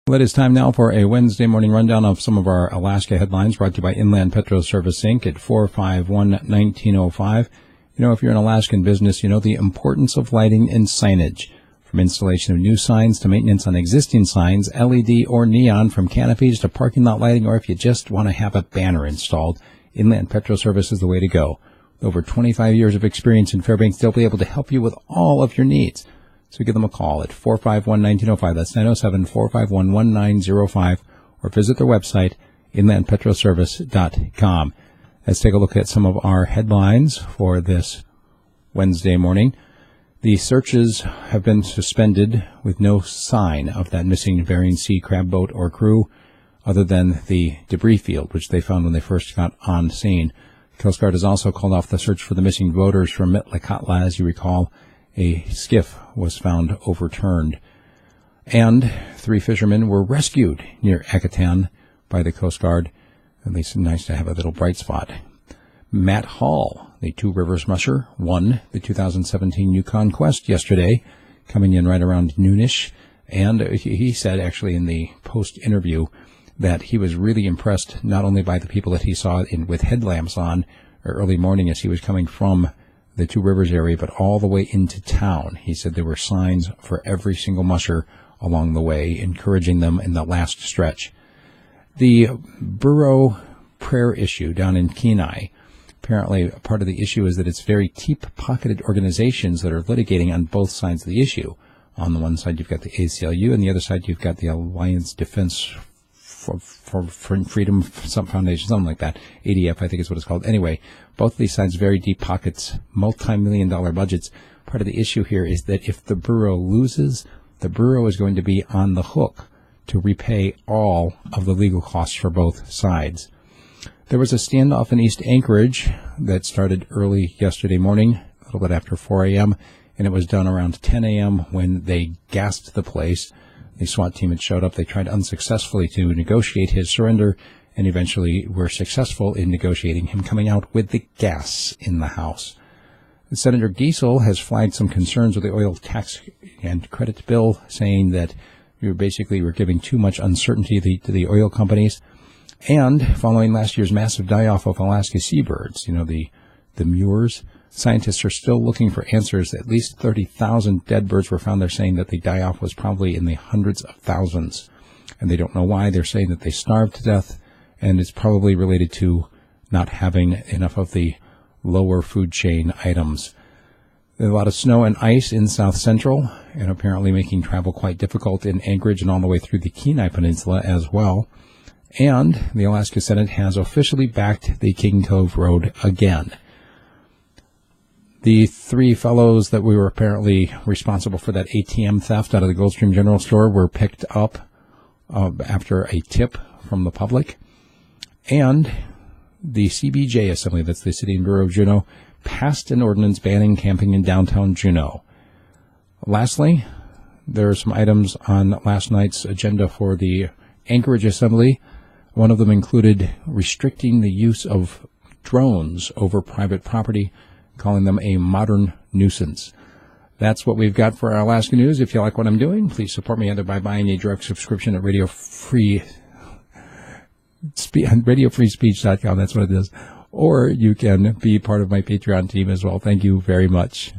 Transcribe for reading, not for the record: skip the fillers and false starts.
Well, it is time now for a Wednesday morning rundown of some of our Alaska headlines brought to you by Inland Petro Service, Inc. at 451-1905. You know, if you're an Alaskan business, you know the importance of lighting and signage. From installation of new signs to maintenance on existing signs, LED or neon, from canopies to parking lot lighting, or if you just want to have a banner installed, Inland Petro Service is the way to go. With over 25 years of experience in Fairbanks, they'll be able to help you with all of your needs. So give them a call at 451-1905. That's 907-451-1905. Or visit their website, inlandpetroservice.com. Let's take a look at some of our headlines for this Wednesday morning. The searches have been suspended with no sign of that missing Bering Sea crab boat or crew, other than the debris field, which they found when they first got on scene. The Coast Guard has also called off the search for the missing boaters from Metlakatla. As you recall, a skiff was found overturned. And 3 fishermen were rescued near Akutan by the Coast Guard. At least nice to have a little bright spot. Matt Hall, the Two Rivers musher, won the 2017 Yukon Quest yesterday, coming in right around noonish. And he said, actually, in the post-interview, that he was really impressed not only by the people that he saw with headlamps on early morning as he was coming from the Two Rivers area, but all the way into town. He said there were signs for every single musher along the way, encouraging them in the last stretch. The borough prayer issue down in Kenai, apparently part of the issue is that it's very deep-pocketed organizations that are litigating on both sides of the issue. On the one side, you've got the ACLU, and the other side, you've got the Alliance Defense for Freedom, some foundation, something like that. ADF, I think is what it's called. Anyway, both of these sides, very deep pockets, multi-million-dollar budgets. Part of the issue here is that if the borough loses, the borough is going to be on the hook to repay all of the legal costs for both sides. There was a standoff in East Anchorage that started early yesterday morning, a little bit after 4 a.m., and it was done around 10 a.m. when they gassed the place. The SWAT team had showed up. They tried unsuccessfully to negotiate his surrender, and eventually were successful in negotiating him coming out with the gas in the house. Senator Giessel has flagged some concerns with the oil tax and credit bill, saying that we were giving too much uncertainty to the oil companies. And following last year's massive die-off of Alaska seabirds, the Muirs, scientists are still looking for answers. At least 30,000 dead birds were found. They're saying that the die-off was probably in the hundreds of thousands, and they don't know why. They're saying that they starved to death, and it's probably related to not having enough of the lower food chain items. There's a lot of snow and ice in South Central, and apparently making travel quite difficult in Anchorage and all the way through the Kenai Peninsula as well. And the Alaska Senate has officially backed the King Cove Road again. The 3 fellows that we were apparently responsible for that ATM theft out of the Goldstream General Store were picked up after a tip from the public. And the CBJ Assembly, that's the City and Borough of Juneau, passed an ordinance banning camping in Downtown Juneau. Lastly, there are some items on last night's agenda for the Anchorage Assembly. One of them included restricting the use of drones over private property, calling them a modern nuisance. That's what we've got for our Alaska News. If you like what I'm doing, please support me either by buying a direct subscription at radiofreespeech.com. That's what it is. Or you can be part of my Patreon team as well. Thank you very much.